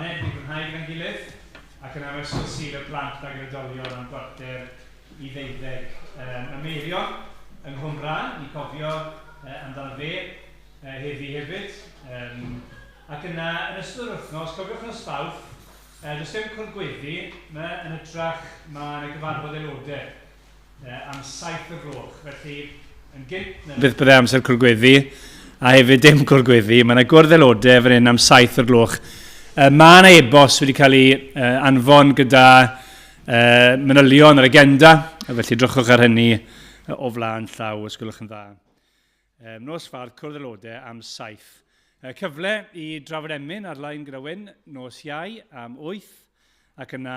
gwahanedd i fwynhau gyda'n gilydd, ac yna mae sgwrs y plant ag ydolion am gwarter i 12 ymeirio yng Nghymru, i cofio amdano fe heddi hefyd. Ac yna, yn ystod yr wythnos, cofiwch nos Fawrth, does dim cwrdd-gweddi, yn hytrach mae'n gyfarfod aelodau am 7 o'r gloch. Felly, yn gynt... Bydd byddai amser cwrdd-gweddi, a hefyd dim cwrdd-gweddi. Mae yna gwrdd aelodau fan hyn am 7 o'r gloch. Mae yna ebost wedi cael ei anfon gyda manylion yr agenda, a felly drychwch ar hynny o flaen llaw, os gwelwch yn dda. Nos Fawrth, cwrdd aelodau am 7. Cyfle i drafod emyn ar-lein gyda Wyn, nos Iau am 8, ac yna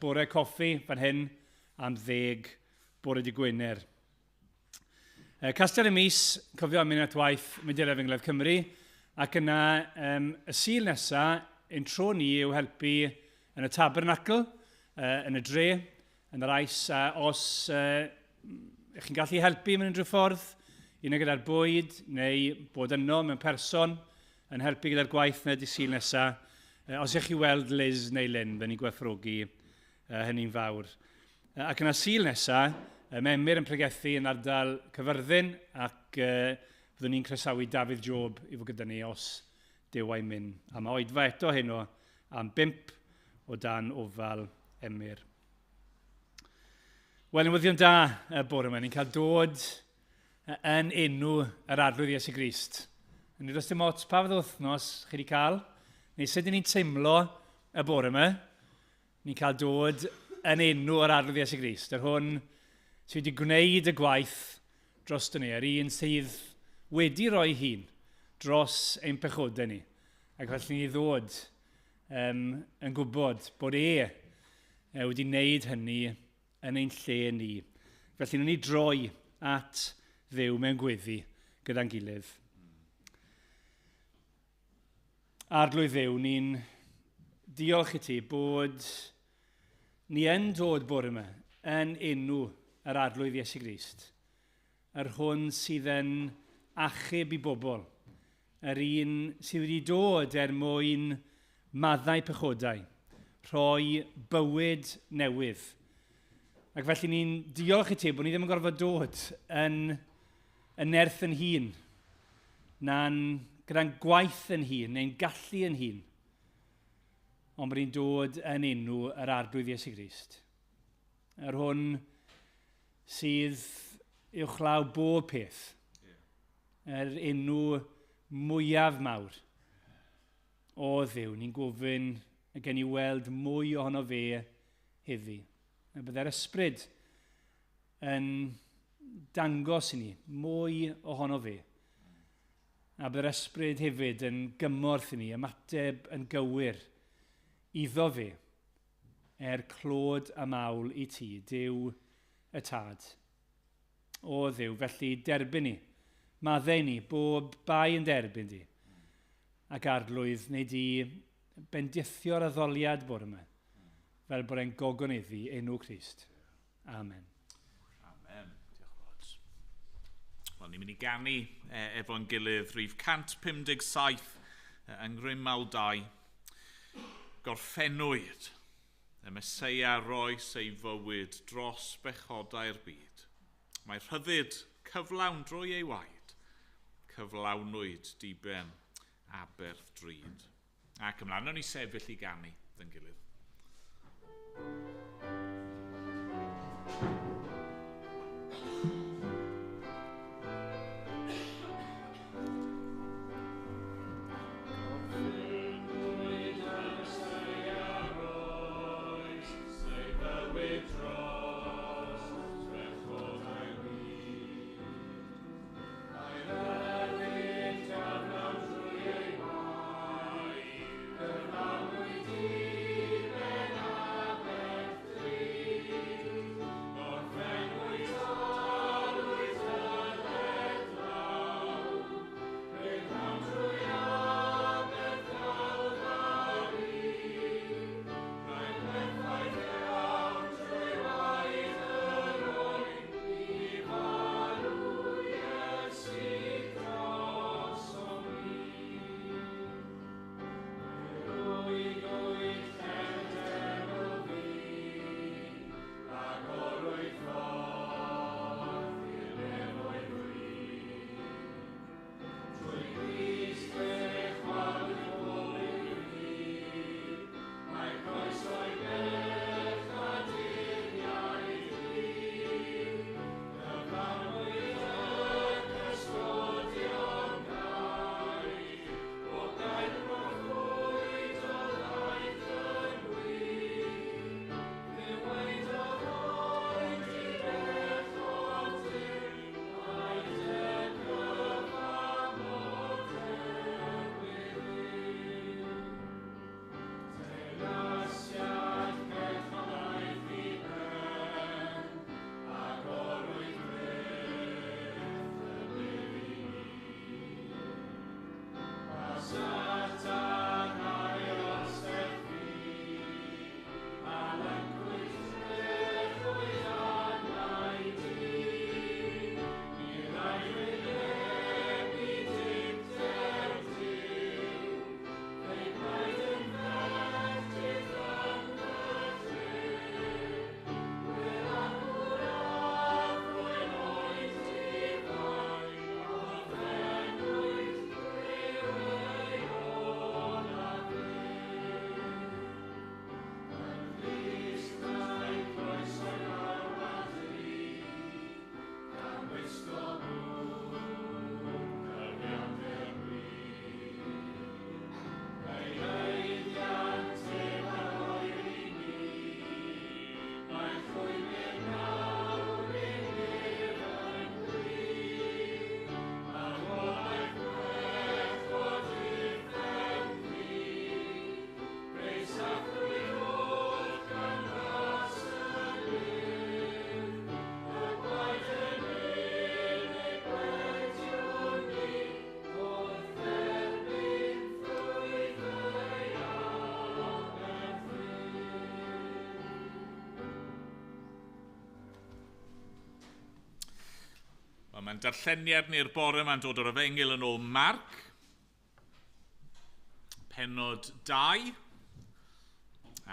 bore coffi fan hyn am 10 bore di Gwener. Castell y mis, cofio am unwaith waith Medirau Fyngledd Cymru, ac yna y sil nesaf, ein tro ni yw helpu yn y tabernacl, yn y dre, yn yr ais, os chi'n gallu helpu mewn unrhyw ffordd, un gyda'r bwyd, neu bod yno mewn person, yn helpu gyda'r gwaith na di sil nesaf. Os ych chi weld Liz neu Lynn, fe ni'n gwerthrogi hynny'n fawr. Ac yna sil nesaf, mae Emyr yn pregethu yn ardal Cyfyrddin, ac byddwn ni'n croesawu Dafydd Job i fod gyda ni os dew a'i mynd. A mae oedfa eto heno am 5 o dan ofal Emyr. Wel, newyddion da bore yma, ni'n cael dod yn enw yr arglwydd Iesu Grist. Yn nid os dim ots pa fydd wythnos chi wedi cael, neu sut ni'n teimlo y bore yma, ni'n cael dod yn enw yr arglwydd Iesu Grist. Yr hwn sydd wedi gwneud y gwaith dros ni, yr un sydd wedi rhoi hun dros ein pechodau ni. Ac felly ni ddod yn gwybod bod wedi wneud hynny yn ein lle ni. Felly ni droi at Dduw mewn gweddi gyda'n gilydd. Arglwydd Dduw, ni'n diolch i ti bod ni yn dod bore yma yn enw yr arglwydd Iesu Grist. Yr hwn sydd yn achub i bobl. Yr un sydd wedi dod mwyn maddau pechodau. Rhoi bywyd newydd. Ac felly ni'n diolch i ti bod ni ddim yn gorfod dod yn nerth yn hun, gyda'n gwaith yn hun, neu'n gallu yn hun, ond bod ni'n dod yn enw yr arglwydd Iesu Grist. Yr hwn sydd uwchlaw bob peth. Yr enw mwyaf mawr. O Dduw, ni'n gofyn y gen i weld mwy ohono fe heddi. A byddai'r ysbryd yn dangos i ni mwy ohono fe. A byddai'r ysbryd hefyd yn gymorth i ni, ymateb yn gywir iddo fe, clod a mawl i ti, Duw y Tad. O Dduw, felly derbyn ni, maddau ni, bob bai yn derbyn di, ac arglwydd neu di bendithio'r addoliad bore yma, fel bod e'n gogoneddu enw Crist. Amen. Amen. Diolch fawr. Wel, ni'n mynd i ganu efo'n gilydd rhif 157 yng Nghrymawd 2. Gorffennwyd, y Meseia roes ei fywyd dros bechodau'r byd. Mae rhyddid cyflawn drwy ei waed, cyflawnwyd diben aberth drud. Ac ymlaen, nawn ni sefyll i ganu yn gilydd. Mae'n darlleniad ni'r bore mae'n dod o'r Efengyl yn ôl Marc. Pennod 2.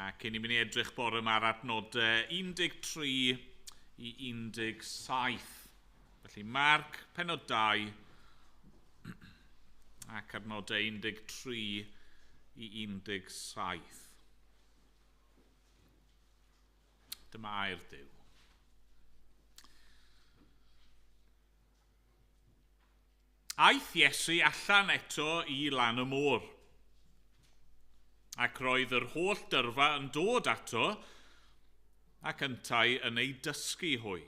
Ac ni'n mynd i edrych bore yma'r adnodau 13 i 17. Felly Marc, pennod 2, ac adnodau 13 i 17. Dyma air Duw. Aeth Iesu allan eto i lan y môr, ac roedd yr holl dyrfa yn dod ato, ac yntau yn ei dysgu hwy.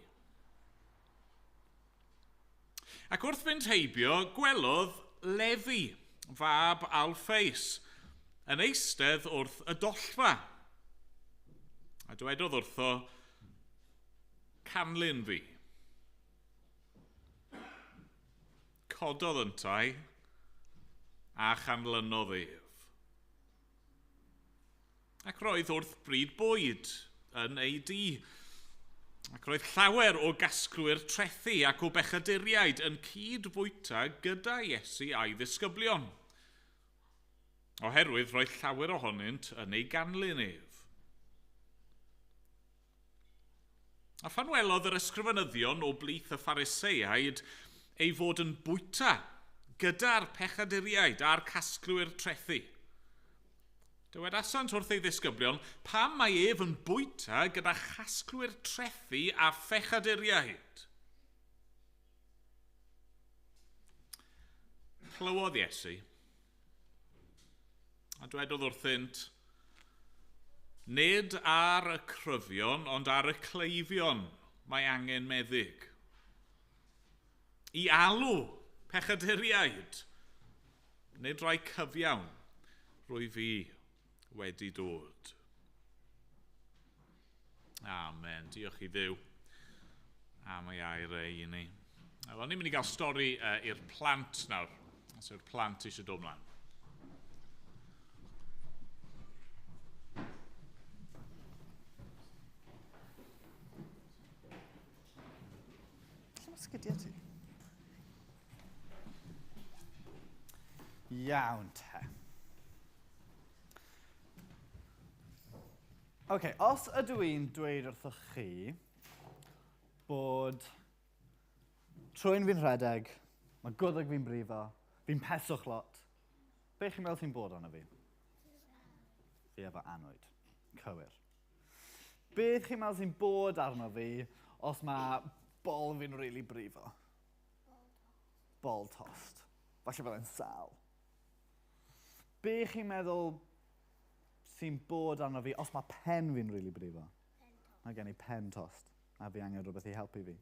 Ac wrth fynd heibio, gwelodd Lefi, fab Alffeus, yn eistedd wrth y dollfa. A dwedodd wrtho, canlyn fi. Cododd yntau, a chanlynodd ef. Ac roedd wrth bryd bwyd yn ei di. Ac roedd llawer o gasglwyr trethu ac o bechaduriaid yn cydbwyta gyda Iesu a'i ddisgyblion. Oherwydd roedd llawer ohonynt yn ei ganlyn ef. A phan welodd yr ysgrifenyddion o blith y Phariseiaid ei fod yn bwyta gyda'r pechaduriaid a'r casglwyr trethu. Dywedasant wrth ei ddisgyblion, pam mae ef yn bwyta gyda chasglwyr trethu a phechaduriaid? Clywodd Iesu, a dwedodd wrthynt, nid ar y cryfion, ond ar y cleifion mae angen meddyg. I alw pechaduriaid, nid rai cyfiawn rwy fi wedi dod. Amen. Diolch i Dduw am ei air ei i ni. Wel, ni'n mynd i gael stori i'r plant nawr. Os yw'r plant eisiau dod mlaen. Lle mae sgidiau ti? Iawn te. Os ydw i'n dweud wrthoch chi bod trwy'n fi'n rhedeg, mae gwddog fi'n brifo, fi'n peswch lot, be chi'n meddwl sy'n bod ono fi? Fi efo anwyd. Cywir. Beth chi'n meddwl sy'n bod arno fi os mae bol fi'n rili brifo? Bol tost. Falle byddai'n sal. Be chi'n meddwl sy'n bod arno fi os mae pen fi'n rili brifo? Mae gen i pen tost, a fi angen rhywbeth i helpu fi.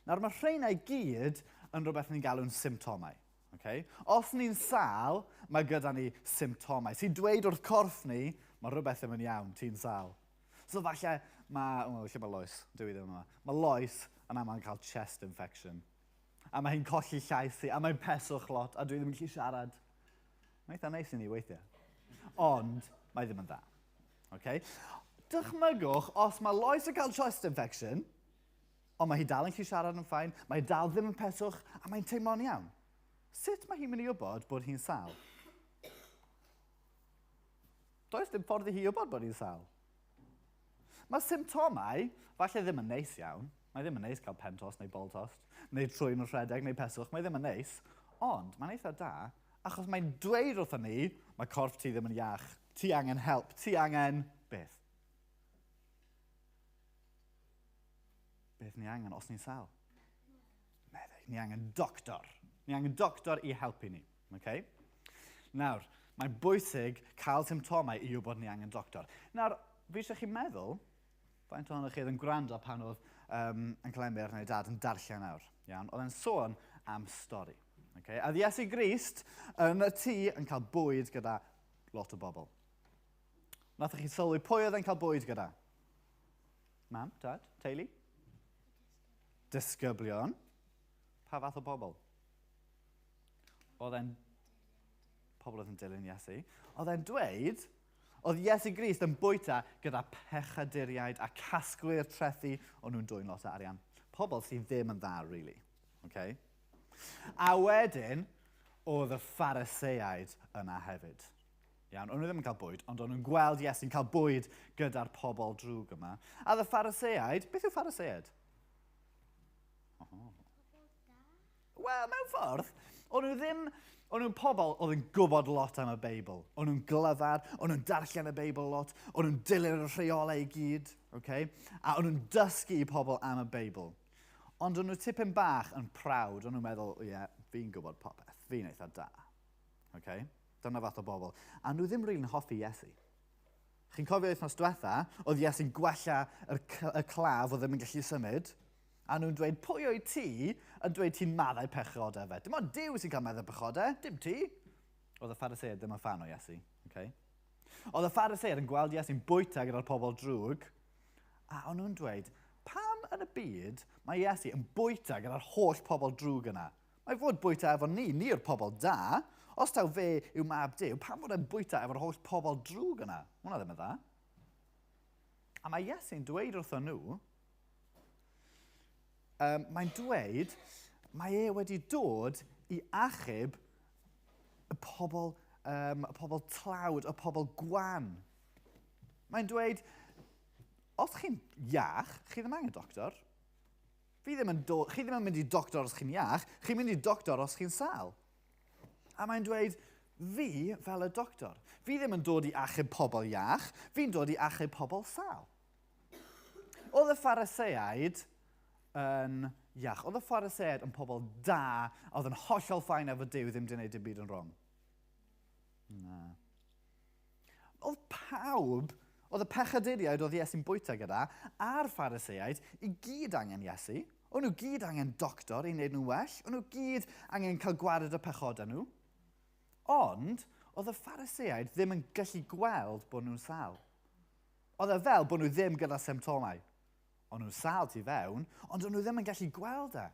Nawr, mae rheina i gyd yn rhywbeth ni'n galw'n symptomau. Okay? Os ni'n sal, mae gyda ni symptomau. Sy'n dweud wrth corff ni, mae rhywbeth ddim yn iawn, ti'n sal. So falle mae loes, dwi ddim yma. Mae loes yn aml yn cael chest infection. A mae hi'n colli llais i, a mae'n peswch lot, a dwi ddim yn gallu siarad. Mae'n eitha neis i ni weithiau. Ond, mae ddim yn dda. Okay? Dychmygwch, os mae loes yn cael chest infection, ond mae hi dal yn gallu siarad yn ffain, mae hi dal ddim yn peswch, a mae'n teimlo'n iawn. Sut mae hi'n mynd i wybod bod hi'n sal? Does dim ffordd i hi wybod bod hi'n sal. Mae symptomau, falle ddim yn neis iawn. Mae ddim yn neis cael pen tost neu bol tost, neu trwy'n rhedeg neu peswch, mae ddim yn neis. Ond, mae'n eitha da, achos mae'n dweud wrthyn ni, mae corff ti ddim yn iach, ti angen help, ti angen beth? Beth ni angen os ni'n sal? Meddyg, ni angen doctor. Ni angen doctor i helpu ni. Okay? Nawr, mae'n bwysig cael symptomau i wybod ni angen doctor. Nawr, fi eisiau chi meddwl, faint ohonoch chi oedd yn gwrando pan oedd yn Emyr neu dad yn darllen nawr. Iawn? Oedd e'n sôn am stori. Okay? A Iesu Grist yn y tŷ yn cael bwyd gyda lot o bobl. Nathoch chi sylwi pwy oedd e'n cael bwyd gyda? Mam, dad, teulu? Disgyblion. Pa fath o bobl? Oedd e'n pobl oedd yn dilyn Iesu. Oedd e'n dweud, oedd Iesu Grist yn bwyta gyda pechaduriaid a casglwyr trethu, o'n nhw'n dwy'n lot o arian. Pobl sydd ddim yn dda, really. Okay? A wedyn, oedd y Phariseaid yna hefyd. Iawn, o'n nhw ddim yn cael bwyd, ond o'n nhw'n gweld Iesu'n cael bwyd gyda'r pobl drwg yma. A y Phariseaid, beth yw Phariseaid? Wel, mewn ffordd, o'n nhw'n pobl oedd yn gwybod lot am y Beibl. O'n nhw'n glyfar, o'n nhw'n darllen y Beibl lot, o'n nhw'n dilyn y rheolau i gyd, okay? A o'n nhw'n dysgu i pobl am y Beibl. Ond o'n nhw tipyn bach yn prawd, o'n nhw'n meddwl, fi'n gwybod popeth, fi'n eitha da. Okay? Dyna fath o bobl. A nhw ddim rili'n hoffi Iesu. Chi'n cofio wythnos diwetha, oedd Iesu'n gwella y claf o ddim yn gallu symud, a nhw'n dweud, pwy o'i ti yn dweud ti'n maddau pechodau fe? Dim ond Duw sy'n cael meddau pechodau, dim ti. Oedd y Phariseaid ddim yn fan o Iesu. Okay? Oedd y Phariseaid yn gweld Iesu'n bwyta gyda'r pobl drwg, a o'n nhw'n dweud, pam yn y byd mae Iesu yn bwyta gyda'r holl pobl drwg yna? Mae fod bwyta efo ni'r pobl da. Os taw fe yw mab Duw, pam fod e'n bwyta efo'r holl pobl drwg yna? Hwna ddim yn dda. A mae Iesu'n dweud wrthon nhw, mae'n dweud, mae e wedi dod i achub y pobl tlawd, y pobl gwan. Mae'n dweud, os chi'n iach, chi ddim angen doctor. Chi ddim yn mynd i doctor os chi'n iach, chi'n mynd i doctor os chi'n sal. A mae'n dweud, fi fel y doctor. Fi ddim yn dod i achub pobl iach, fi'n dod i achub pobl sal. Oedd y Phariseaid yn iach. Oedd y Phariseaid yn pobl da, oedd yn hollol ffain efo Duw ddim wedi gwneud dim byd yn wrong. Na. Oedd pawb, oedd y pechaduriaid oedd Iesu'n bwyta gyda, a'r Phariseaid i gyd angen Iesu. O'n nhw gyd angen doctor i wneud nhw well. O'n nhw gyd angen cael gwared y pechodau nhw. Ond, oedd y Phariseaid ddim yn gallu gweld bod nhw'n sal. Oedd e fel bod nhw ddim gyda symptomau. O'n nhw'n sal tu fewn, ond o'n nhw ddim yn gallu gweld e.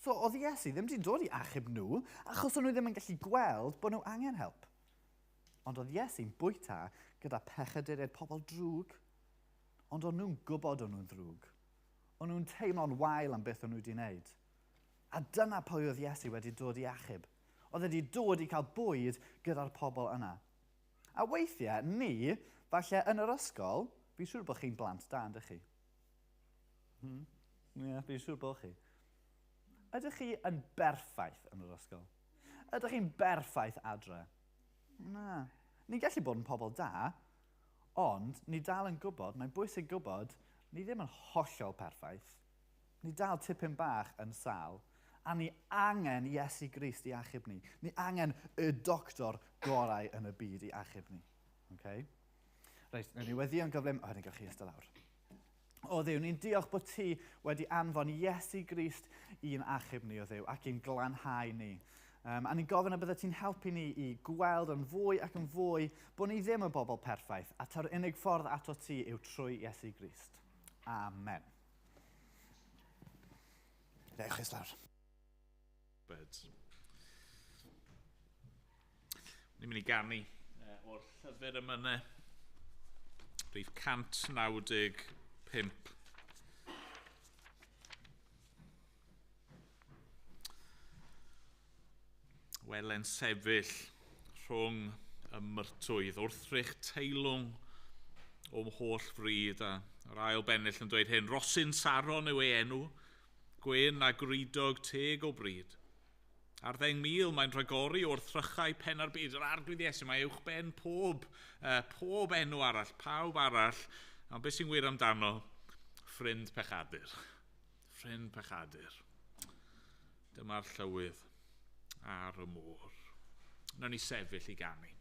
So, oedd Iesu ddim wedi dod i achub nhw, achos o'n nhw ddim yn gallu gweld bod nhw angen help. Ond oedd Iesu'n bwyta gyda pechaduriaid pobl drwg, ond o'n nhw'n gwybod o'n nhw'n drwg. O'n nhw'n teimlo'n wael am beth o'n nhw wedi wneud. A dyna pwy oedd Iesu wedi dod i achub. Oedd wedi dod i cael bwyd gyda'r pobl yna. A weithiau, ni, falle yn yr ysgol, fi'n siŵr bod chi'n blant da, ydych chi? Fi'n siŵr bod chi. Ydych chi yn berffaith yn yr ysgol? Ydych chi'n berffaith adre? Na. Ni'n gallu bod yn pobl da, ond ni dal yn gwybod, mae'n bwysig gwybod, ni ddim yn hollol perffaith. Ni dal tipyn bach yn sal, a ni angen Iesu Grist i achub ni. Ni angen y doctor gorau yn y byd i achub ni. Okay? Reit, ni wedi yn gyflym... O, ni'n gael chi ystod lawr. O Dduw, ni'n diolch bod ti wedi anfon Iesu Grist i'n achub ni, o Dduw, ac i'n glanhau ni. A ni'n gofyn y bydde ti'n helpu ni i gweld yn fwy ac yn fwy bod ni ddim yn bobl perffaith, a ta'r unig ffordd ato ti yw trwy Iesu Grist. Amen. Dewch chi lawr. Ni'n mynd i ganu o'r llyfr yma, rhif 195. Welen sefyll rhwng y myrtwydd wrth rych teilwng o'm holl fryd, a yr ail bennill yn dweud hyn, Rosyn Saron yw ei enw, gwyn a gridog teg o bryd. Ar 10,000 mae'n rhagori o'r thrychau pen ar byd. Yr arglwydd Iesu, mae uwch ben pob enw arall, pawb arall. Ond beth sy'n wir amdano? Ffrind pechadur. Ffrind pechadur. Dyma'r llywydd ar y môr. Nawn ni sefyll i ganu.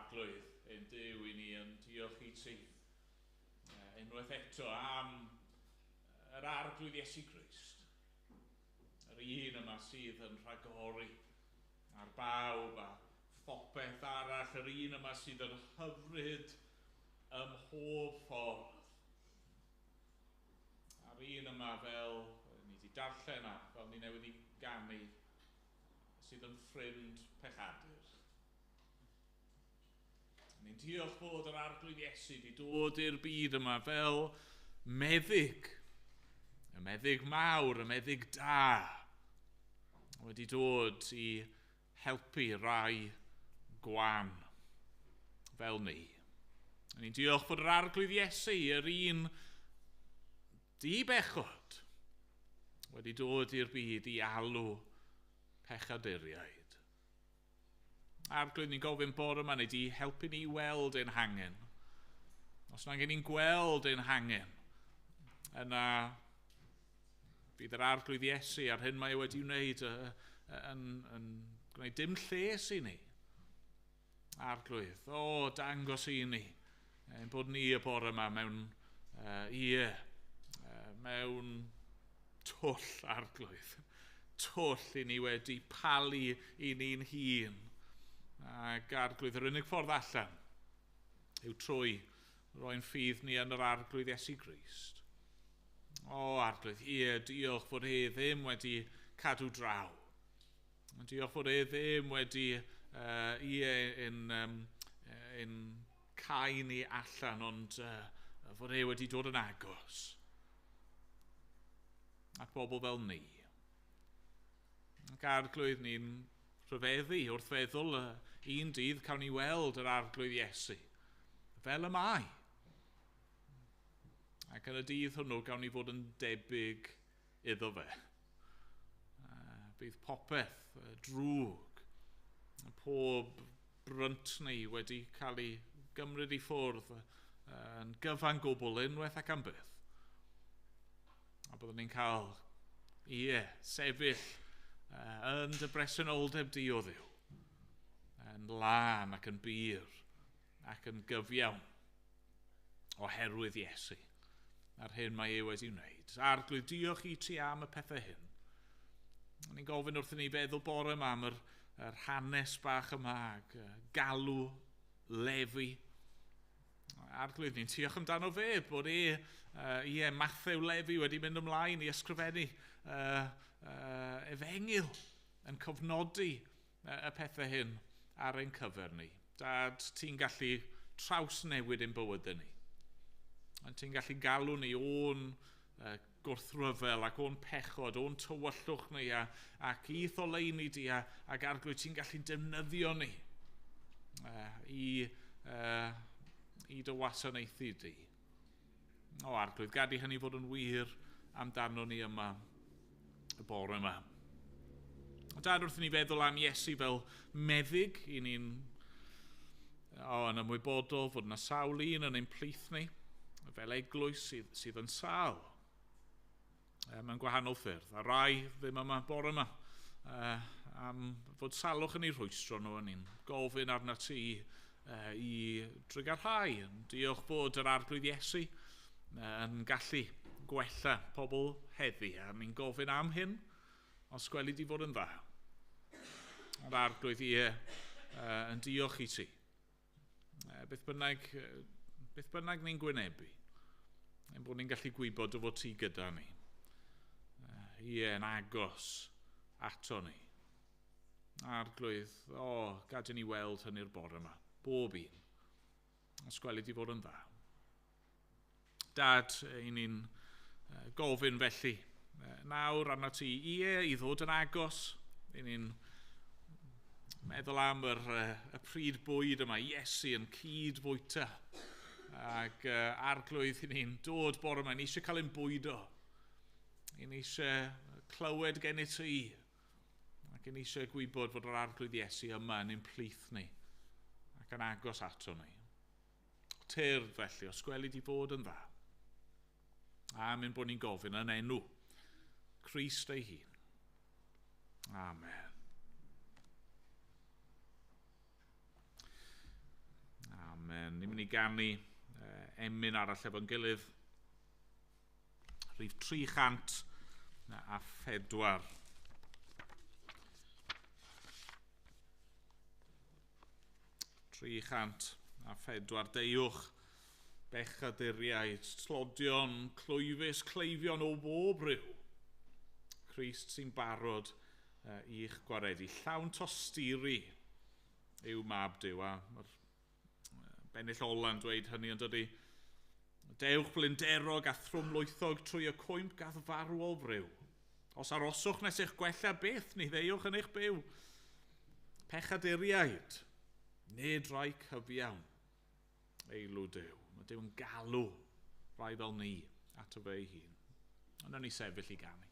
arglwydd ein Duw I ni yn diolch I ti. Unwaith eto am yr arglwydd Iesu Grist. Yr un yma sydd yn rhagori ar bawb a phopeth arall. Yr un yma sydd yn hyfryd ym mhob ffordd. A'r un yma fel ni wedi darllen a fel ni newydd I ganu sydd yn ffrind pechadur. Ni'n diolch bod yr arglwydd Iesu wedi dod i'r byd yma fel meddyg. Y meddyg mawr, y meddyg da. Wedi dod I helpu rai gwan fel ni. Ni'n diolch bod yr arglwydd Iesu, yr un di-bechod, wedi dod i'r byd I alw pechaduriaid. Arglwydd ni'n gofyn bore yma neu di helpu ni weld ein hangen. Os na gen ni'n gweld ein hangen, yna bydd yr arglwydd Iesu ar hyn mae wedi wneud yn gwneud dim lles I ni. Arglwydd, dangos I ni bod ni y bore yma mewn mewn twll arglwydd. Twll I ni wedi palu I ni'n hun. Ac arglwydd, yr unig ffordd allan yw trwy roi'n ffydd ni yn yr arglwydd Iesu Grist. Arglwydd, diolch fod ddim wedi cadw draw. Diolch fod ddim wedi yn cael ni allan, ond fod wedi dod yn agos. Ac bobl fel ni. Ac arglwydd ni'n rhyfeddu wrth feddwl un dydd cawn ni weld yr arglwydd Iesu. Fel y mae. Ac yn y dydd hwnnw gawn ni fod yn debyg iddo fe. Bydd popeth drwg. Pob brynt ni wedi cael ei gymryd I ffwrdd yn gyfan gwbl unwaith ac am byth. A byddwn ni'n cael sefyll yn dy bresenoldeb di o Dduw. Yn lan ac yn bir ac yn gyfiawn oherwydd Iesu. Ar hyn mae wedi wneud. Arglwydd, diolch I ti am y pethau hyn. Ni'n gofyn wrthyn ni feddwl bore yma am yr hanes bach yma, galw, lefi. Arglwydd, ni'n diolch amdano fe bod Matthew Lefi wedi mynd ymlaen I ysgrifennu efengil yn cofnodi y pethau hyn ar ein cyfer ni. Dad, ti'n gallu trawsnewid ein bywydau ni. Ti'n gallu galw ni o'n gwrthryfel ac o'n pechod, o'n tywyllwch ni ac I ddoleini di ac arglwydd ti'n gallu defnyddio ni I dy wasanaethu di. Arglwydd, gad I hynny fod yn wir amdano ni yma y bore yma. Dad, wrth ni feddwl am Iesu fel meddyg, I ni'n yn ymwybodol fod yna sawl un yn ein plith ni, fel eglwys sydd yn sal. Mewn gwahanol ffyrdd. A rai ddim yma bore yma am fod salwch yn ei rhwystro nhw, ni'n gofyn arna ti I drygarhau. Diolch bod yr arglwydd Iesu yn gallu gwella pobl heddi, a ni'n gofyn am hyn os gweli di fod yn dda. Yr arglwydd yn diolch I ti. Beth bynnag ni'n gwynebu, ein bod ni'n gallu gwybod o fod ti gyda ni. Yn agos ato ni. Arglwydd, gad I ni weld hynny'r bore yma, bob un, os gweli di fod yn dda. Dad, I ni'n gofyn felly, nawr arna ti I ddod yn agos, I ni'n meddwl am y pryd bwyd yma, Iesu yn cydbwyta, ac arglwydd I ni'n dod bore yma, ni eisiau cael ein bwydo, I ni eisiau clywed gen I ti, ac I ni eisiau gwybod fod yr arglwydd Iesu yma yn ein plith ni, ac yn agos ato ni. Tyrd felly, os gweli di fod yn dda. Amen bod ni'n gofyn yn enw Crist ei hun. Amen. ganu emyn arall efo'n gilydd. Rhif 304. Deiwch bechaduriaid, tlodion, clwyfus, cleifion o bob ryw. Crist sy'n barod i'ch gwaredu. Llawn tosturi yw mab Duw, a mae'r bennill ola'n dweud hynny yn dydy. Dewch blinderog a thrwmlwythog trwy y cwymp gath farw o fryw. Os aroswch nes eich gwella beth, ni ddeiwch yn eich byw. Pechaduriaid, nid rai cyfiawn, eilw Duw. Mae Dyw'n galw rai fel ni at y fe ei hun. Ond ni sefyll i ganu.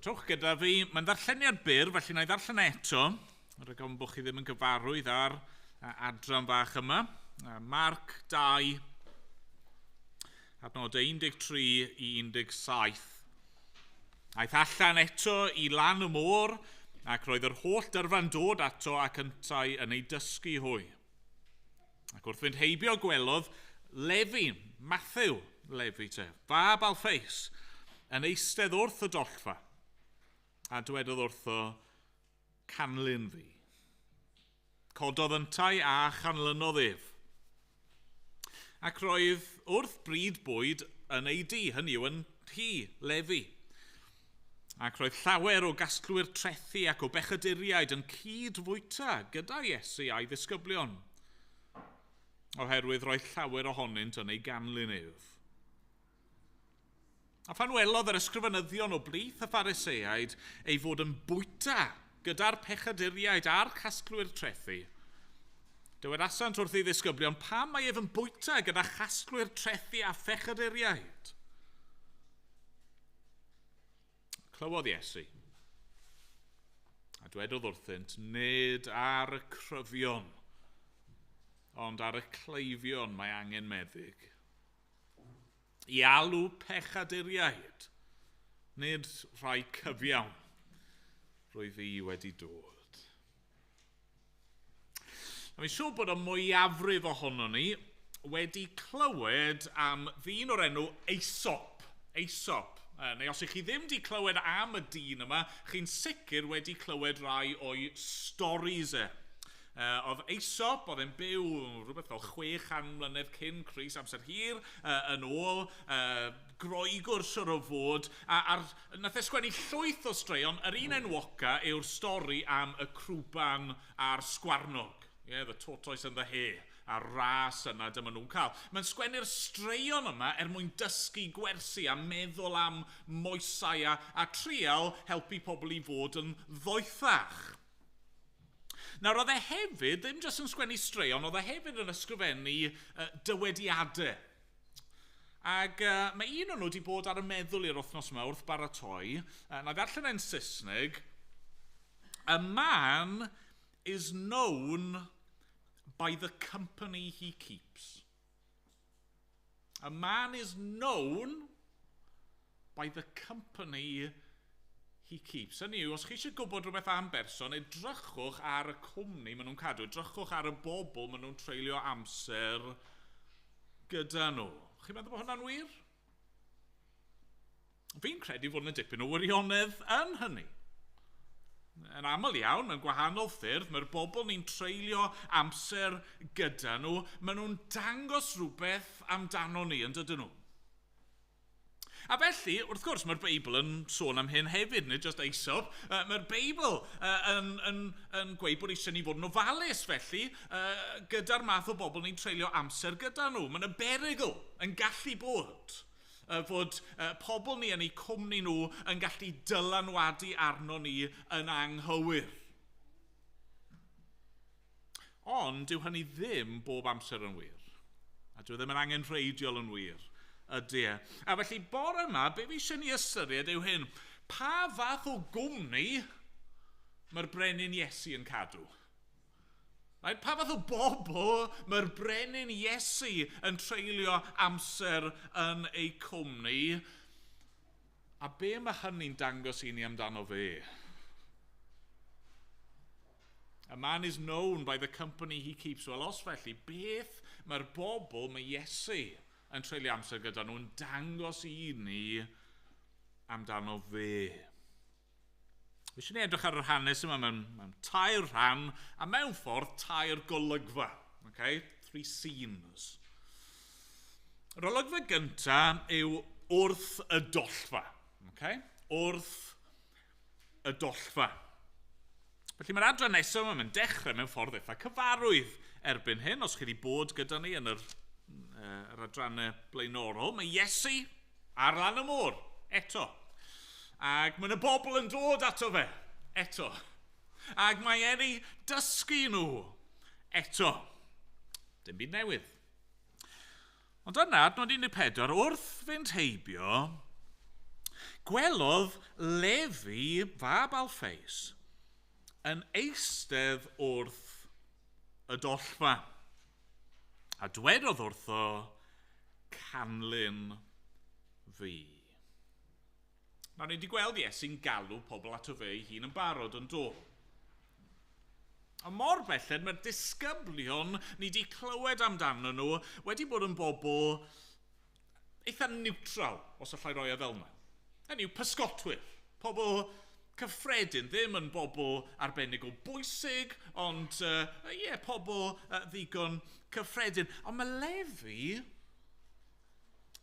Trwch gyda fi, mae'n ddarlleniad byr, felly na i ddarllen eto, rhaid ofn bod chi ddim yn gyfarwydd ar adran fach yma. Marc 2, adnodau 13 i 17. Aeth allan eto i lan y môr, ac roedd yr holl dyrfa'n dod ato ac yntau yn ei dysgu hwy. Ac wrth fynd heibio gwelodd Lefi, Matthew Lefi te, fab Alffeus, yn eistedd wrth y dollfa. A dwedodd wrtho, canlyn fi. Cododd yntau a chanlynodd ef. Ac roedd wrth bryd bwyd yn ei di, hynny yw yn hi, Lefi. Ac roedd llawer o gasglwyr trethu ac o bechaduriaid yn cydfwyta gyda Iesu a'i ddisgyblion. Oherwydd roedd llawer ohonynt yn ei ganlyn ef. A phan welodd yr ysgrifenyddion o blith y Phariseaid ei fod yn bwyta gyda'r pechaduriaid a'r casglwyr trethu, dywedasant wrth ei ddisgyblion pam mae ef yn bwyta gyda chasglwyr trethu a phechaduriaid. Clywodd Iesu. A dwedodd wrthynt, nid ar y cryfion, ond ar y cleifion mae angen meddyg. I alw pechaduriaid, nid rhai cyfiawn, rwy fi wedi dod. A mi'n siŵr bod y mwyafrif ohono ni wedi clywed am ddyn o'r enw Aesop. Neu os ych chi ddim wedi clywed am y dyn yma, chi'n sicr wedi clywed rai o'i storis e. Oedd Aesop, oedd e'n byw rhywbeth fel 600 mlynedd cyn Crist, amser hir yn ôl, groegwr siwr o fod, a nath e sgwennu llwyth o straeon. Yr un enwoca yw'r stori am y crwban a'r sgwarnog. The tortoise and the hare, a'r ras yna dyma nhw'n cael. Mae'n sgwennu'r straeon yma mwyn dysgu gwersi a meddwl am moesau a trial helpu pobl i fod yn ddoethach. Nawr, oedd e hefyd, ddim jyst yn sgwennu straeon, oedd e hefyd yn ysgrifennu dywediadau. Ac mae un o'n nhw wedi bod ar y meddwl i'r wythnos yma wrth baratoi. Na ddarllen e'n Saesneg. A man is known by the company he keeps. A man is known by the company he keeps. Hynny yw, os chi eisiau gwybod rhywbeth am berson, edrychwch ar y cwmni maen nhw'n cadw, edrychwch ar y bobl maen nhw'n treulio amser gyda nhw. Chi'n meddwl bod hwnna'n wir? Fi'n credu fod yna dipyn o wirionedd yn hynny. Yn aml iawn, mewn gwahanol ffyrdd, mae'r bobl ni'n treulio amser gyda nhw, maen nhw'n dangos rhywbeth amdano ni, yn dydyn nhw. A felly, wrth gwrs, mae'r Beibl yn sôn am hyn hefyd, nid just Aesop. Mae'r Beibl yn gweud bod eisiau ni fod yn ofalus, felly, gyda'r math o bobl ni'n treulio amser gyda nhw. Mae'n y berygl yn gallu bod fod pobl ni yn eu cwmni nhw yn gallu dylanwadu arno ni yn anghywir. Ond dyw hynny ddim bob amser yn wir. A dyw ddim yn angenrheidiol yn wir. Ydy e. A felly bore yma, be fi eisiau ni ystyried yw hyn. Pa fath o gwmni mae'r brenin Iesu yn cadw? Right? Pa fath o bobl mae'r brenin Iesu yn treulio amser yn ei cwmni? A be mae hynny'n dangos i ni amdano fe? A man is known by the company he keeps. Wel, os felly, beth mae'r bobl mae Iesu yn treulio amser gyda nhw'n dangos i ni amdano fe. Fe eisiau ni edrych ar yr hanes yma mewn tair rhan, a mewn ffordd tair golygfa. Okay? 3 scenes. Yr olygfa gyntaf yw wrth y dollfa. Okay? Wrth y dollfa. Felly mae'r adran nesaf yma'n dechrau mewn ffordd eitha cyfarwydd erbyn hyn, os chi wedi bod gyda ni yn yr adrannau blaenorol. Mae Iesu ar lan y môr, eto. Ac mae yna bobl yn dod ato fe, eto. Ac mae ei dysgu nhw, eto. Dim byd newydd. Ond yna, adnod 14, wrth fynd heibio, gwelodd Lefi, fab Alffeus, yn eistedd wrth y dollfa. A dwedodd wrtho, canlyn fi. Nawr, ni wedi gweld Iesu'n galw pobl ato fe ei hun yn barod yn do. A mor belled mae'r disgyblion ni wedi clywed amdano nhw wedi bod yn bobl eitha niwtral, os allai roi e fel yna. Hynny yw pysgotwyr, pobl cyffredin, ddim yn bobl arbennig o bwysig, ond pobl ddigon cyffredin. Ond mae Lefi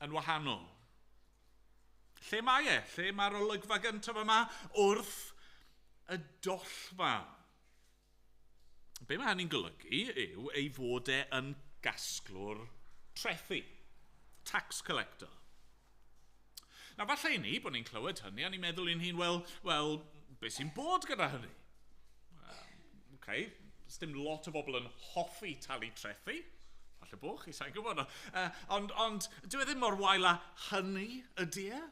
yn wahanol. Lle mae e? Lle mae'r olygfa gyntaf yma? Wrth y dollfa. Be mae hynny'n golygu yw ei fod e yn gasglwr trethu. Tax collector. Na falle i ni, bod ni'n clywed hynny, a ni'n meddwl i'n hun, wel, beth sy'n bod gyda hynny? Does dim lot o bobl yn hoffi talu trethu. Falle bo chi, sa'n gwybod. Ond dwi e ddim mor wael â hynny ydy e?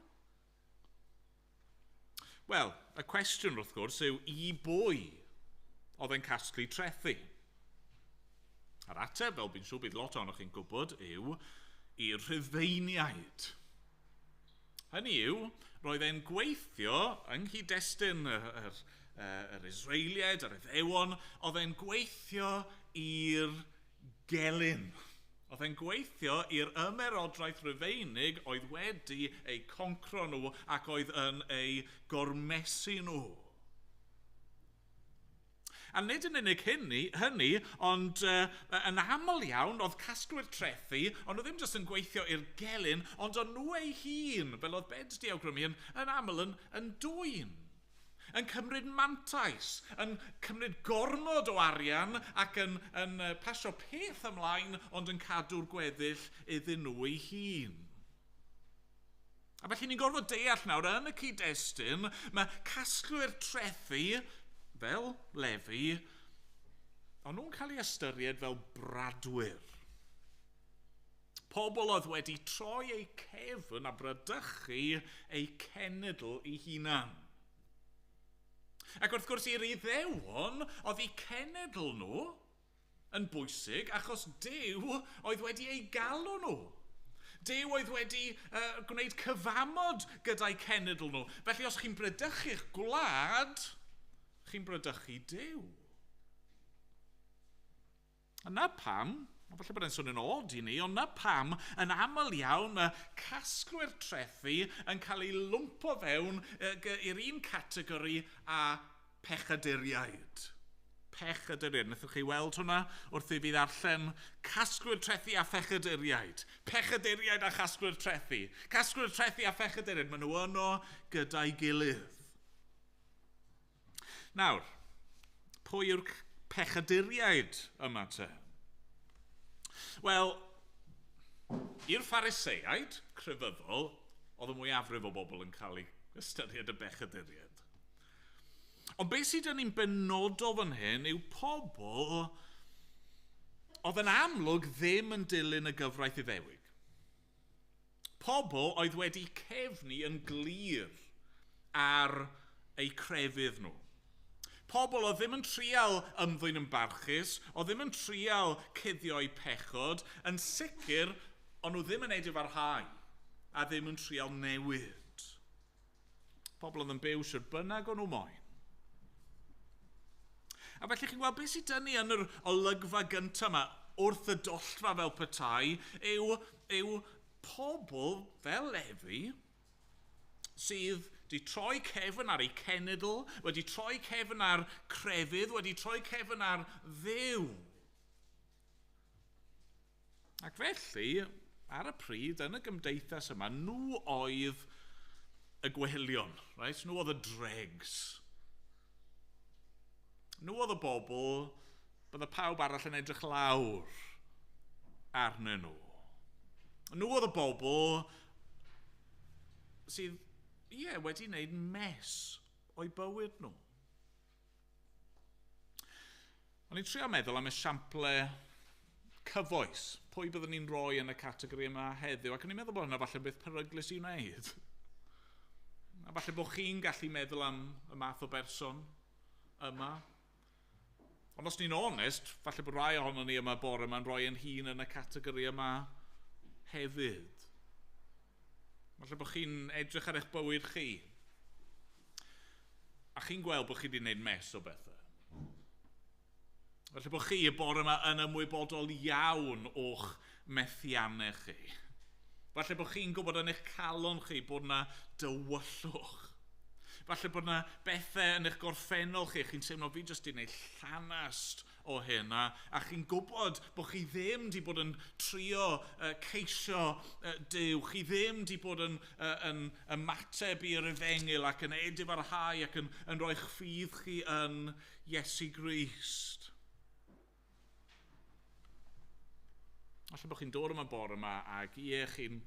Wel, y cwestiwn wrth gwrs yw I bwy oedd e'n casglu trethu. A'r ateb, fel fi'n siŵr bydd lot ohonoch chi'n gwybod, yw i'r Rhufeiniaid. Hynny yw, roedd e'n gweithio yng nghyd-destun yr Israeliaid, yr Iddewon, oedd e'n gweithio i'r gelyn. Oedd e'n gweithio i'r ymerodraeth Rhufeinig oedd wedi eu concro nhw ac oedd yn eu gormesu nhw. A nid yn unig hynny, ond yn aml iawn, oedd casglwyr trethu, ond oedd ddim jyst yn gweithio i'r gelyn, ond o'n nhw eu hun, fel oedd beds di awgrymu, yn aml yn dwyn. Yn cymryd mantais, yn cymryd gormod o arian ac yn pasio peth ymlaen, ond yn cadw'r gweddill iddyn nhw eu hun. A felly ni'n gorfod deall nawr yn y cyd-destun, mae casglwyr trethu, fel Lefi, ond nhw'n cael ei ystyried fel bradwyr. Pobl oedd wedi troi eu cefn a bradychu eu cenedl eu hunan. Ac wrth gwrs i'r Iddewon, oedd eu cenedl nhw yn bwysig achos Duw oedd wedi ei galw nhw. Duw oedd wedi gwneud cyfamod gyda'i cenedl nhw. Felly os chi'n bradychu'ch gwlad, chi'n bradychu Duw. Yna pam, falle bod e'n swnio'n od I ni, ond yna pam, yn aml iawn, mae casglwyr trethu yn cael ei lwmpo fewn i'r un categori a pechaduriaid. Pechaduriaid. Nethwch chi weld hwnna wrth I fi ddarllen casglwyr trethu a phechaduriaid. Pechaduriaid a chasglwyr trethu. Casglwyr trethu a phechaduriaid. Maen nhw yno gyda'i gilydd. Nawr, pwy yw'r pechaduriaid yma te? Wel, i'r Phariseiaid, crefyddol, oedd y mwyafrif o bobl yn cael ei ystyried y bechaduriaid. Ond beth sydd yn ni'n benodol fan hyn yw pobl oedd yn amlwg ddim yn dilyn y gyfraith Iddewig. Pobl oedd wedi cefnu yn glir ar eu crefydd nhw. Pobl oedd ddim yn trial ymddwyn yn barchus, oedd ddim yn trial cuddio'u pechod, yn sicr, ond nhw ddim yn edifarhau, a ddim yn trial newid. Pobl oedd yn byw sy'r bynnag o'n nhw moyn. A felly chi'n gweld beth sydd dyn ni yn yr olygfa gyntaf yma, wrth y dollfa fel petai, yw pobl fel Lefi sydd wedi troi cefn ar ei cenedl, wedi troi cefn ar crefydd, wedi troi cefn ar Dduw. Ac felly, ar y pryd, yn y gymdeithas yma, nhw oedd y gwehelion, right? Nhw oedd y dregs. Nhw oedd y bobl, bydde pawb arall yn edrych lawr arnyn nhw. Nhw oedd y bobl sydd wedi wneud mes o'i bywyd nhw. O'n i'n trio meddwl am esiample cyfoes. Pwy byddwn ni'n rhoi yn y categori yma heddiw? Ac o'n i'n meddwl bod hynna falle beth peryglus I wneud. A falle bod chi'n gallu meddwl am y math o berson yma. Ond os ni'n onest, falle bod rai ohono ni yma bore yma'n rhoi yn hun yn y categori yma hefyd. Falle bod chi'n edrych ar eich bywyd chi. A chi'n gweld bod chi wedi gwneud mes o bethau. Falle bod chi y bore yma yn ymwybodol iawn o'ch methiannau chi. Falle bod chi'n gwybod yn eich calon chi bod yna dywyllwch. Falle bod yna bethau yn eich gorffennol chi. Chi'n teimlo fi jyst wedi gwneud llanast o hynna, a chi'n gwybod bod chi ddim wedi bod yn trio ceisio Duw, chi ddim wedi bod yn ymateb i'r Efengil ac yn edifarhau ac yn rhoi'ch ffydd chi yn Iesu Grist. Falle bod chi'n dod yma bore yma ac chi'n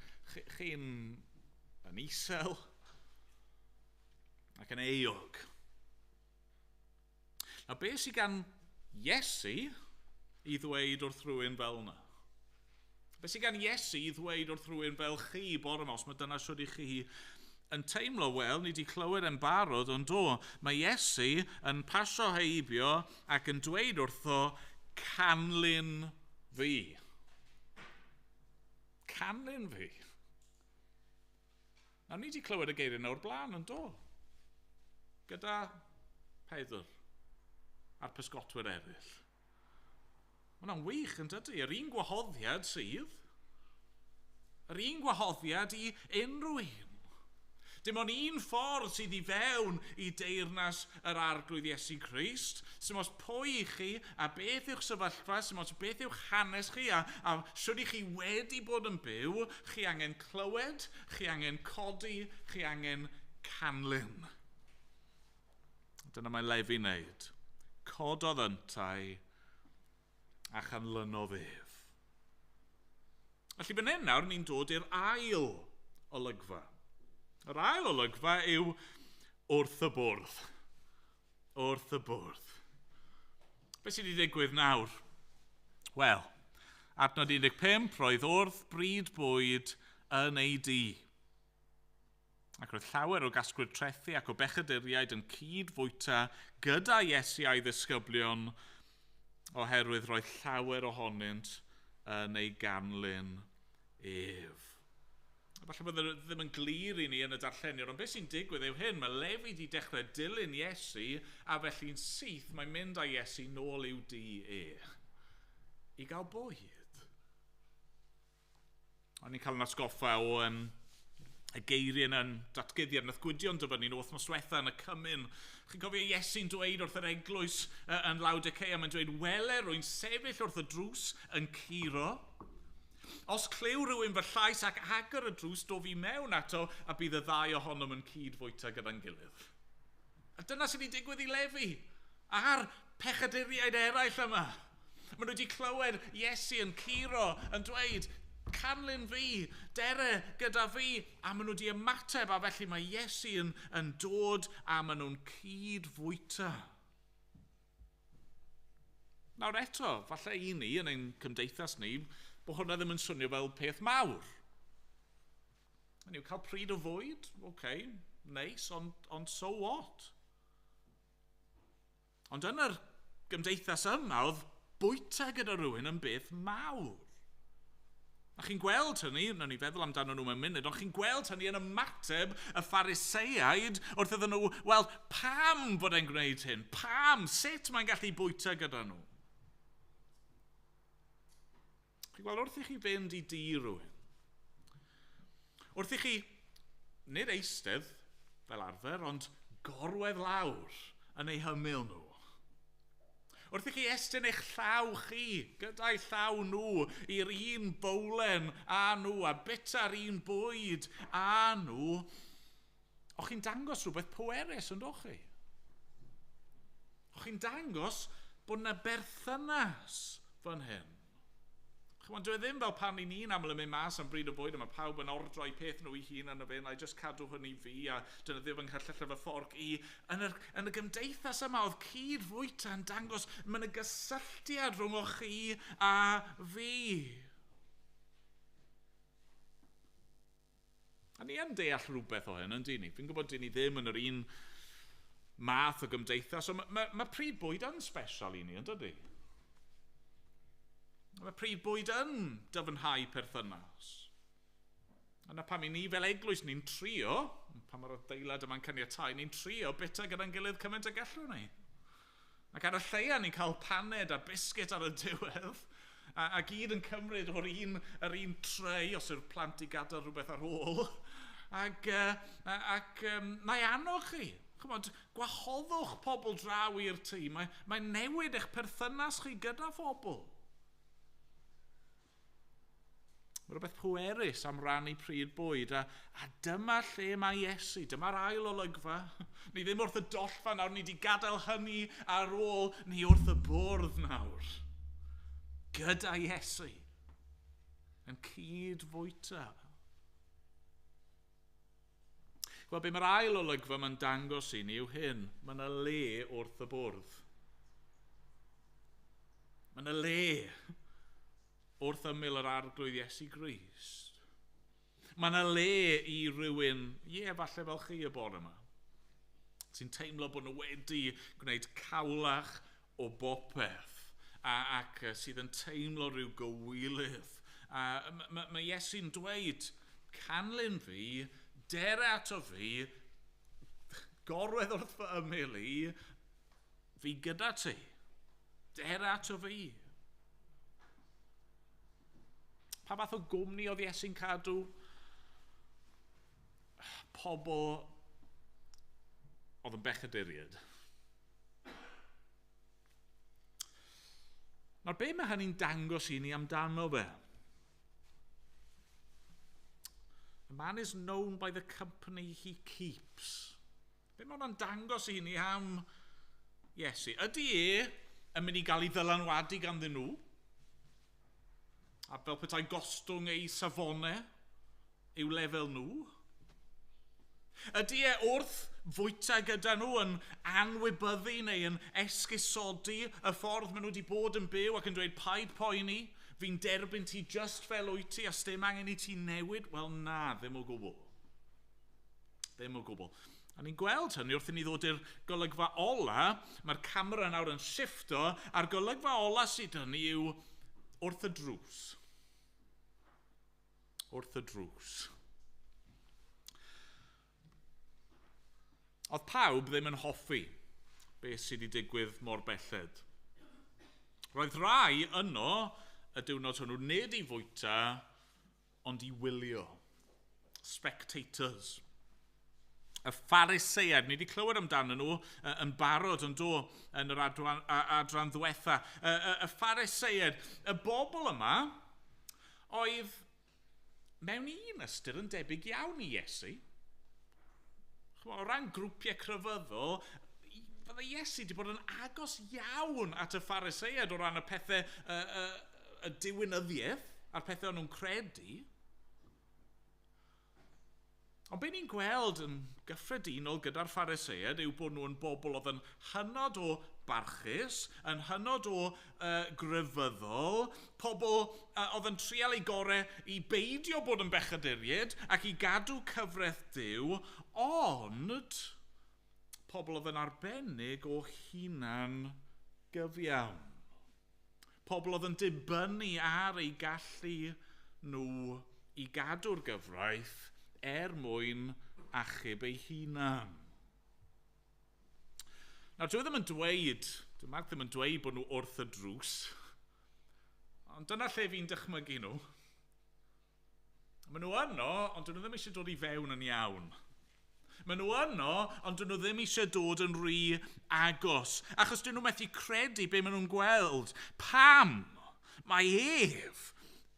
yn isel ac yn euog. Nawr, beth sydd gan Iesu I ddweud wrth rhywun fel yna? Beth sydd gan Iesu I ddweud wrth rhywun fel chi bore yma, os mae dyna sydd I chi yn teimlo, wel, ni wedi clywed yn barod, ond do, mae Iesu yn pasio heibio ac yn dweud wrtho, canlyn fi. Canlyn fi. A ni wedi clywed y geiriau nawr blaen, yn do. Gyda Pedr a'r pysgotwyr eraill. Mae hwnna'n wych yn dydy. Yr un gwahoddiad sydd. Yr un gwahoddiad i unrhyw un. Dim ond un ffordd sydd i fewn i deyrnas yr arglwydd Iesu Grist. Sim os pwy i chi, a beth yw'ch sefyllfa, sim os beth yw'ch hanes chi, a sydd i chi wedi bod yn byw, chi angen clywed, chi angen codi, chi angen canlyn. Dyna mae Lefi wneud. Cododd yntau a chanlynodd ef. Felly fan hyn nawr, ni'n dod i'r ail olygfa. Yr ail olygfa yw wrth y bwrdd. Wrth y bwrdd. Be sydd wedi digwydd nawr? Wel, adnod 15, roedd wrth bryd bwyd yn ei di. Ac roedd llawer o gasgwyr trethu ac o bechaduriaid yn cydfwyta gyda Iesu a'i ddisgyblion oherwydd roedd llawer ohonynt yn ei ganlyn ef. Falle bod ddim yn glir i ni yn y darlleniwr, ond beth sy'n digwydd yw hyn, mae Lefi wedi dechrau dilyn Iesu, a felly'n syth mae'n mynd â Iesu nôl i'w di i gael bwyd. O'n i'n cael yn atgoffa o y geiriau yn datgyddiad nath Gwydion dyfynnu'n wythnos diwetha yn y Cymun. Chi'n cofio Iesu'n dweud wrth yr eglwys yn Laodicea, mae'n dweud, wele rwy'n sefyll wrth y drws yn curo. Os clyw rhywun fy llais ac agor y drws, do fi mewn ato a bydd y ddau ohonom yn cydfwyta gyda'n gilydd. A dyna sydd wedi digwydd i Lefi a'r pechaduriaid eraill yma. Maen nhw wedi clywed Iesu yn curo, yn dweud, canlyn fi, dere gyda fi, a maen nhw wedi ymateb, a felly mae Iesu yn dod a maen nhw'n cydfwyta. Nawr eto, falle i ni yn ein cymdeithas ni, bod hwnna ddim yn swnio fel peth mawr. Hynny yw, cael pryd o fwyd, okay, neis, ond so what? Ond yn yr gymdeithas yma, oedd bwyta gyda rhywun yn beth mawr. A chi'n gweld hynny, na ni feddwl amdano nhw mewn munud, ond chi'n gweld hynny yn ymateb y Phariseiaid wrth iddyn nhw, wel, pam bod e'n gwneud hyn? Pam? Sut mae'n gallu bwyta gyda nhw? Chi'n gweld, wrth i chi fynd i di rhywun, wrth i chi, nid eistedd fel arfer, ond gorwedd lawr yn eu hymyl nhw. Wrth i chi estyn eich llaw chi, gyda'u llaw nhw, i'r un bowlen a nhw, a bita'r un bwyd a nhw, o'ch chi'n dangos rhywbeth pwerus, yn doch chi? O'ch chi'n dangos bod yna berthynas fan hyn. Chymod, dwi ddim fel pan i ni'n aml yn mynd mas am bryd o bwyd, a mae pawb yn ordro i peth nhw i hun yn y fe, a just cadw hynny fi, a dyna ddim yn cael llylla fy fforc i. Yn y gymdeithas yma, oedd cydfwyta yn dangos, mae'n y gysylltiad rhwng o chi a fi. A ni yn deall rhywbeth o hyn, yn di ni. Fi'n gwybod di ni ddim yn yr un math o gymdeithas, so mae pryd bwyd yn special i ni, yn dydi? Mae pryd bwyd yn dyfynhau perthynas. Yna pam i ni fel eglwys ni'n trio, pan mae'r adeilad yma'n caniatáu, ni'n trio bita gyda'n gilydd cymaint y gallwn ni. Ac ar y lleia ni'n cael paned a biscuit ar y diwedd, a gyd yn cymryd o'r un trei, os yw'r plant i gadael rhywbeth ar ôl. Ac mae annog chi. Chymod, gwahoddwch pobl draw i'r tŷ. Mae newid eich perthynas chi gyda phobl. Mae rhywbeth pwerus am rannu pryd bwyd, a dyma lle mae Iesu, dyma'r ail olygfa. Ni ddim wrth y dollfa nawr, ni wedi gadael hynny ar ôl, ni wrth y bwrdd nawr. Gyda Iesu, yn cydfwyta. Wel, be mae'r ail olygfa mae'n dangos i ni yw hyn, mae yna le wrth y bwrdd. Mae yna le wrth ymyl yr arglwydd Iesu Grist. Mae yna le i rywun, falle fel chi y bore yma, sy'n teimlo bod nhw wedi gwneud cawlach o bopeth ac sydd yn teimlo rhyw gywilydd. Mae Iesu'n dweud, canlyn fi, der ato fi, gorwedd wrth fy ymyl i, fi gyda ti. Der ato fi. Pa fath o gwmni oedd Iesu'n cadw? Pobl oedd yn bechaduriad. Nawr, be mae hynny'n dangos i ni amdano fe? A man is known by the company he keeps. Be mae hwnna'n dangos i ni am Iesu? Ydy yn mynd i gael ei ddylanwadu ganddyn nhw? A fel petai gostwng ei safonau i'w lefel nhw? Ydy wrth fwyta gyda nhw yn anwybyddu neu yn esgusodi y ffordd maen nhw wedi bod yn byw ac yn dweud paid poeni, fi'n derbyn ti just fel wyt ti a sdim angen i ti newid? Wel na, ddim o gwbl. Ddim o gwbl. A ni'n gweld hynny wrth i ni ddod i'r golygfa ola, mae'r camera nawr yn shifto, a'r golygfa ola sydd hynny yw wrth y drws. Wrth y drws. Oedd pawb ddim yn hoffi beth sydd wedi digwydd mor belled. Roedd rai yno y diwrnod hwnnw nid i fwyta, ond i wylio. Spectators. Y Phariseiaid, ni wedi clywed amdano nhw yn barod yn do yn yr adran ddiwetha. Y Phariseiaid, y bobl yma, oedd mewn un ystyr yn debyg iawn i Iesu. O ran grwpiau crefyddol, fydde Iesu wedi bod yn agos iawn at y Phariseiaid o ran y pethau y diwinyddiaeth a'r pethau o'n nhw'n credu. Ond be ni'n gweld yn gyffredinol gyda'r Phariseiaid yw bod nhw'n bobl oedd yn hynod o barchus, yn hynod o grefyddol, pobl oedd yn trial ei gorau i beidio bod yn bechaduriad ac i gadw cyfraith Duw, ond pobl oedd yn arbennig o hunan gyfiawn. Pobl oedd yn dibynnu ar ei gallu nhw i gadw'r gyfraith mwyn achub ei hunan. Nawr, dwi Marc ddim yn dweud bod nhw wrth y drws, ond dyna lle fi'n dychmygu nhw. Maen nhw yno, ond dyn nhw ddim eisiau dod i fewn yn iawn. Maen nhw yno, ond dyn nhw ddim eisiau dod yn rhy agos, achos dyn nhw methu credu be maen nhw'n gweld. Pam mae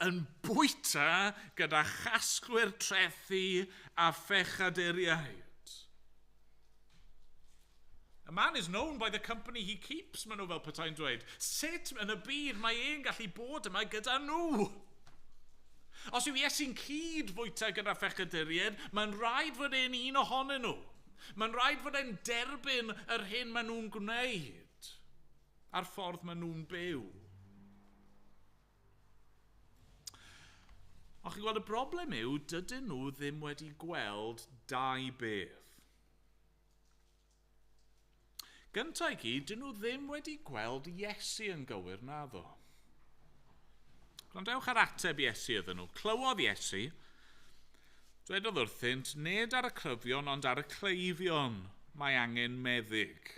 yn bwyta gyda chasgwyr trethu a phechaduriaid. A man is known by the company he keeps, maen nhw fel petai'n dweud. Sut yn y byd mae gallu bod yma gyda nhw? Os yw Iesu'n cyd fwyta gyda phechaduriaid, mae'n rhaid fod e'n un ohonyn nhw. Mae'n rhaid fod e'n derbyn yr hyn maen nhw'n gwneud, a'r ffordd maen nhw'n byw. Ond chi'n gweld, y broblem yw, dydyn nhw ddim wedi gweld dau beth. Gynta i gyd, dyn nhw ddim wedi gweld Iesu yn gywir, naddo. Gwrandewch ar ateb Iesu iddyn nhw. Clywodd Iesu, dwedodd wrthynt, nid ar y cryfion ond ar y cleifion mae angen meddyg.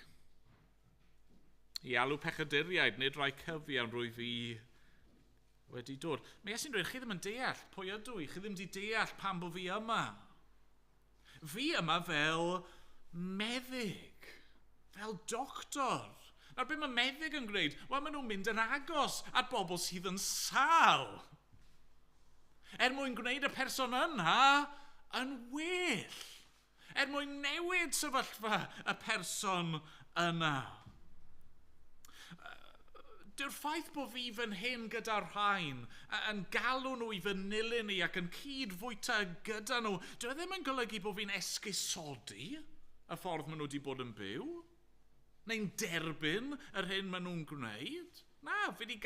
I alw pechaduriaid, nid rai cyfiawn rwy fi wedi dod. Mae Iesu'n dweud, chi ddim yn deall pwy ydw i, chi ddim wedi deall pam bod fi yma. Fi yma fel meddyg, fel doctor. Nawr, be mae meddyg yn gwneud? Wel, maen nhw'n mynd yn agos at bobl sydd yn sal. Mwyn gwneud y person yna yn well. Mwyn newid sefyllfa y person yna. Dyw'r ffaith bod fi fan hyn gyda'r rhain, yn galw nhw i fy nilyn ni ac yn cydfwyta gyda nhw, dyw ddim yn golygu bod fi'n esgusodi y ffordd maen nhw wedi bod yn byw, neu'n derbyn yr hyn maen nhw'n gwneud. Na, fi wedi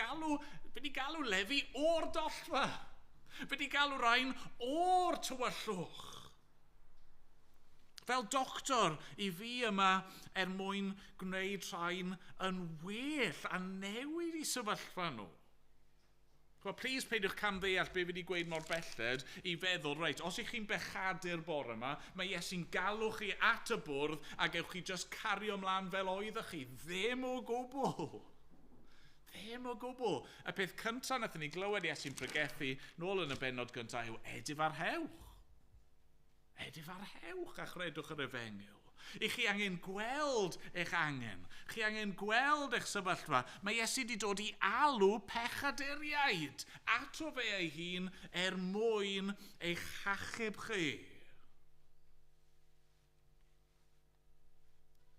galw lefi o'r dollfa. Fe di galw rhain o'r tywyllwch. Fel doctor i fi yma mwyn gwneud rhain yn well a newid i sefyllfa nhw. Plis peidiwch camddeall be fi wedi gweud mor belled i feddwl, reit, os ych chi'n bechadu'r bore yma, mae Iesu'n galw chi at y bwrdd a gewch chi just cario ymlaen fel oeddech chi. Ddim o gwbl. Ddim o gwbl. Y peth cyntaf nath ni glywed Iesu'n pregethu nôl yn y bennod gyntaf yw edif ar hewch. Edif ar hewch a chredwch yr efengyl. I chi angen gweld eich angen. Chi angen gweld eich sefyllfa. Mae Iesu wedi dod i alw pechaduriaid ato fe ei hun mwyn eich hachub chi.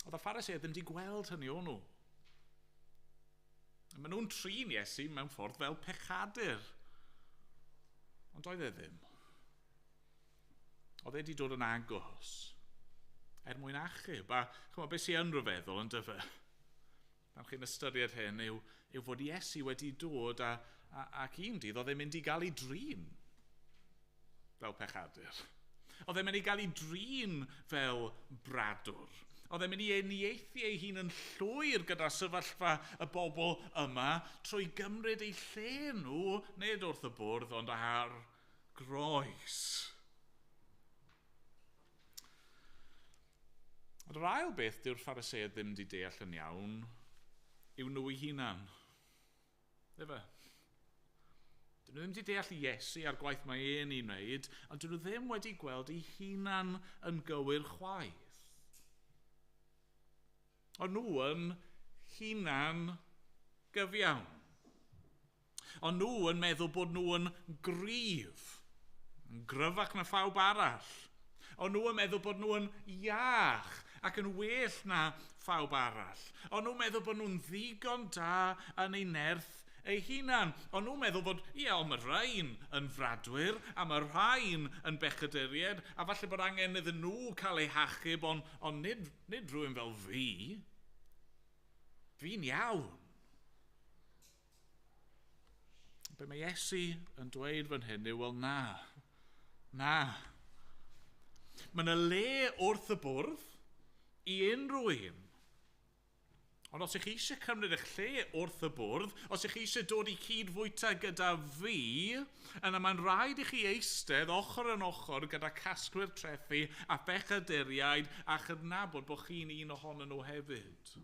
Oedd y Pharisee ddim wedi gweld hynny o'n nhw. Maen nhw'n trin Iesu mewn ffordd fel pechadur. Ond oedd e ddim. Oedd e wedi dod yn agos mwyn achub. A chymod, beth sy'n ryfeddol yn dyfa? Pan chi'n ystyried hyn yw fod Iesu wedi dod ac un dydd oedd e'n mynd i gael ei drin fel pechadur. Oedd e'n mynd i gael ei drin fel bradwr. Oedd e'n mynd i uniaethu ei hun yn llwyr gyda sefyllfa y bobl yma trwy gymryd ei lle nhw, nid wrth y bwrdd, ond ar groes. Ond yr ail beth dyw'r Pharisee ddim wedi deall yn iawn yw nhw eu hunan. Efe? Dyn nhw ddim wedi deall Iesu a'r gwaith mae e'n ei wneud, ond dyn nhw ddim wedi gweld eu hunan yn gywir chwaith. Ond nhw yn hunan gyfiawn. Ond nhw yn meddwl bod nhw yn gryf, yn gryfach na phawb arall. Ond nhw yn meddwl bod nhw yn iach ac yn well na phawb arall. Ond nhw'n meddwl bod nhw'n ddigon da yn ei nerth ei hunan. Ond nhw'n meddwl bod, ond mae rhain yn fradwyr, a mae rhain yn bechaduriaid, a falle bod angen iddyn nhw cael eu hachub, ond nid rhywun fel fi. Fi'n iawn. Be mae Iesu yn dweud fan hyn yw, wel na. Mae yna le wrth y bwrdd i unrhyw un. Ond os ych chi eisiau cymryd eich lle wrth y bwrdd, os ych chi eisiau dod i cydfwyta gyda fi, yna mae'n rhaid i chi eistedd ochr yn ochr gyda casgwyr trethu a bechaduriaid a chydnabod bod chi'n un ohonyn nhw hefyd.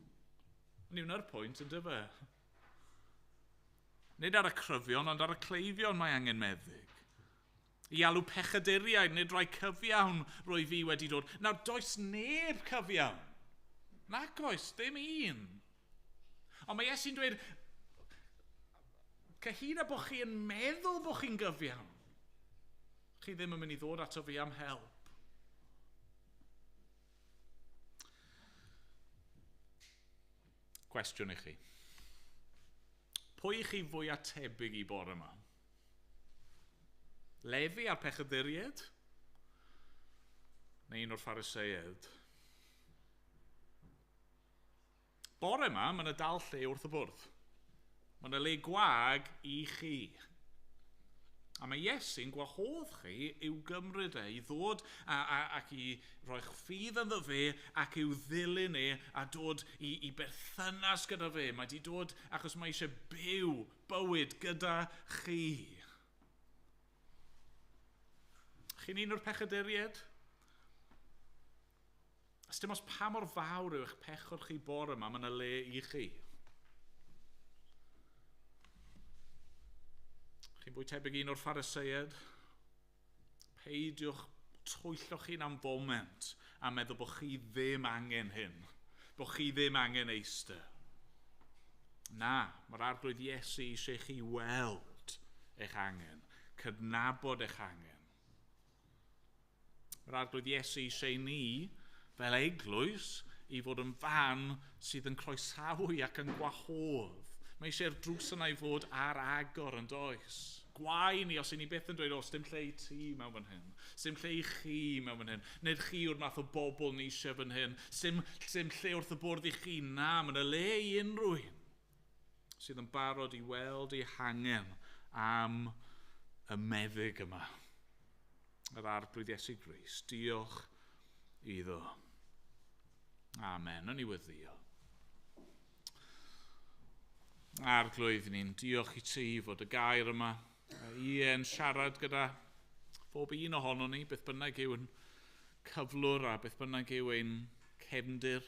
Yn yw'n yr pwynt yn dyfa. Nid ar y cryfion, ond ar y cleifion mae angen meddyg. I alw pechaduriaid, nid rai cyfiawn rwy fi wedi dod. Nawr, does neb cyfiawn. Nac oes, dim un. Ond mae Iesu'n dweud, cyhyd â bod chi yn meddwl bod chi'n gyfiawn, chi ddim yn mynd i ddod ato fi am help. Cwestiwn i chi. Pwy chi fwy tebyg i bore yma? Lefi a'r pechaduriaid? Neu un o'r Phariseiaid? Bore yma, mae yna dal lle wrth y bwrdd. Mae yna le gwag i chi. A mae Iesu'n gwahodd chi i'w gymryd i ddod ac i roi'ch ffydd ynddo fe ac i'w ddilyn a dod i berthynas gyda fe. Mae di dod achos mae eisiau byw bywyd gyda chi. Chi'n un o'r pechaduriaid? Os dim os pa mor fawr yw eich pechod chi bore yma, mae yna le i chi. Chi'n fwy tebyg un o'r Phariseiaid? Peidiwch twylloch chi'n am foment a meddwl bod chi ddim angen hyn. Bod chi ddim angen eistedd. Na, mae'r arglwydd Iesu eisiau chi weld eich angen, cydnabod eich angen. Mae'r arglwydd Iesu eisiau ni, fel eglwys, i fod yn fan sydd yn croesawu ac yn gwahodd. Mae eisiau'r drws yna i fod ar agor yn does. Gwai ni, os i ni byth yn dweud, dim lle i ti mewn fan hyn. Dim lle i chi mewn fan hyn. Nid chi yw'r math o bobl ni eisiau fan hyn. Dim lle wrth y bwrdd i chi. Na, mae'n y le i unrhyw un sydd yn barod i weld ei hangen am y meddyg yma, yr arglwydd Iesu Grist. Diolch iddo. Amen. Yn ei weddio. Arglwydd ni'n diolch i ti fod y gair yma yn siarad gyda phob un ohono ni, beth bynnag yw yn cyflwr a beth bynnag yw ein cefndir.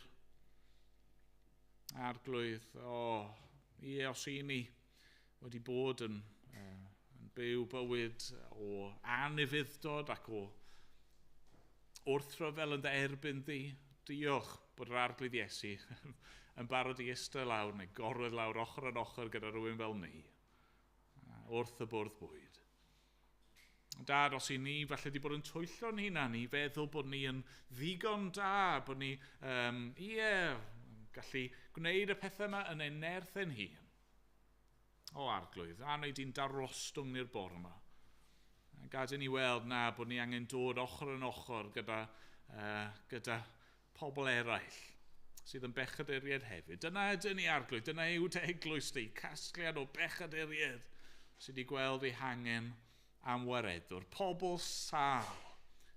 Arglwydd, os i ni wedi bod yn byw bywyd o anufudd-dod ac o wrthryfel yn dy erbyn di, diolch bod yr arglwydd Iesu yn barod i eistedd lawr neu gorwedd lawr ochr yn ochr gyda rhywun fel ni, wrth y bwrdd bwyd. Dad, os i ni falle wedi bod yn twyllo'n hunan i feddwl bod ni yn ddigon da, bod ni gallu gwneud y pethau yma yn ein nerth ein hun. Arglwydd, a wneud i'n darostwng ni'r bore yma. Gad i ni weld na bod ni angen dod ochr yn ochr gyda pobl eraill sydd yn bechaduriaid hefyd. Dyna ydyn ni, Arglwydd, dyna yw dy eglwys di, casgliad o bechaduriaid sydd wedi gweld eu hangen am wareddwr. Pobl sâl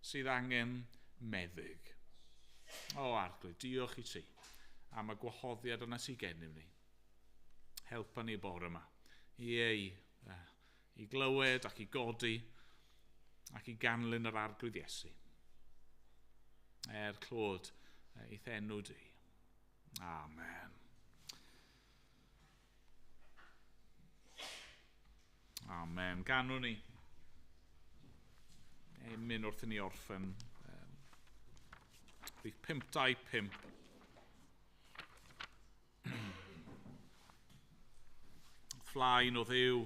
sydd angen meddyg. Arglwydd, diolch i ti am y gwahoddiad yna sydd gennym ni. Helpa ni bore yma i glywed ac i godi ac i ganlyn yr arglwydd Iesu. Clod eith enw di. Amen. Amen. Ganwn ni emyn wrth i ni orffen. Rhif 525. Flaen o ddiw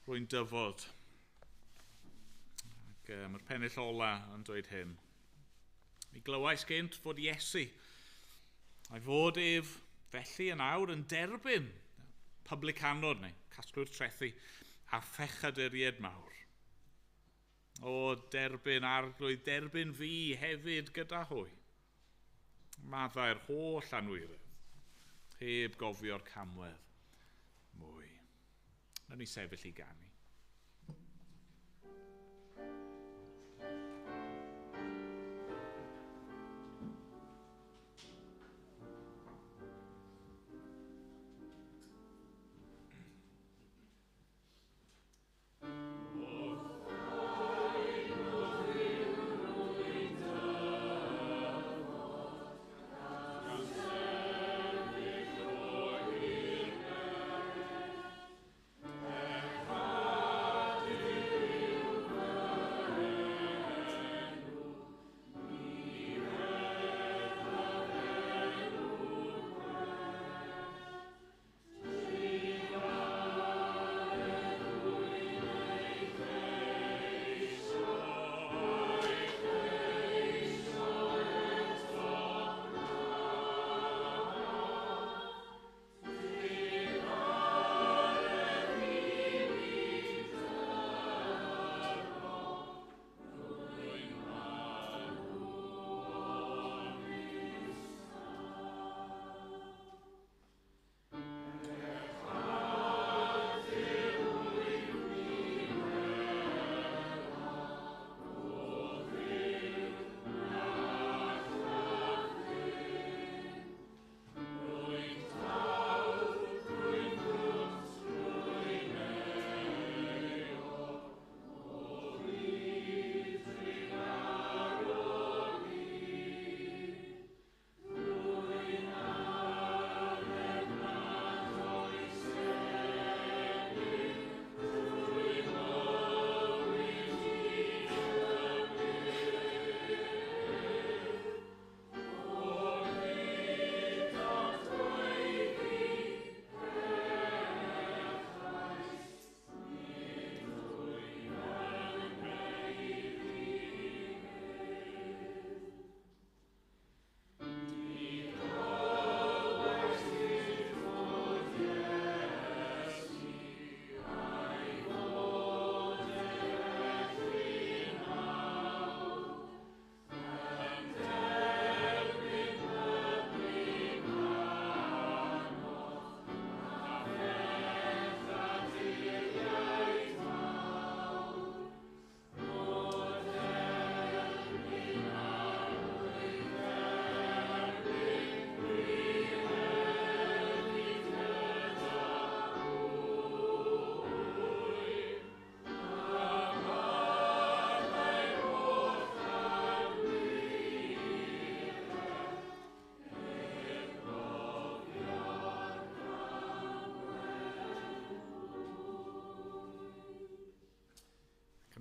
rwy'n dyfod. Ac mae'r pennill ola yn dweud hyn. Mi glywais gynt fod Iesu a'i fod ef felly yn awr yn derbyn publicanod neu casglwyr trethu a phechaduriaid mawr. Derbyn arglwydd, derbyn fi hefyd gyda hwy. Maddau'r holl anwyrydd, heb gofio'r camwedd mwy. Na ni sefyll i ganu. Amen.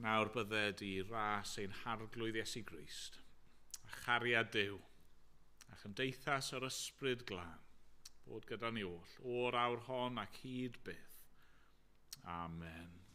nawr bydded i ras ein harglwydd Iesu Grist, a chariad Duw, a chymdeithas o'r ysbryd glân, bod gyda ni oll, o'r awr hon ac hyd byth. Amen.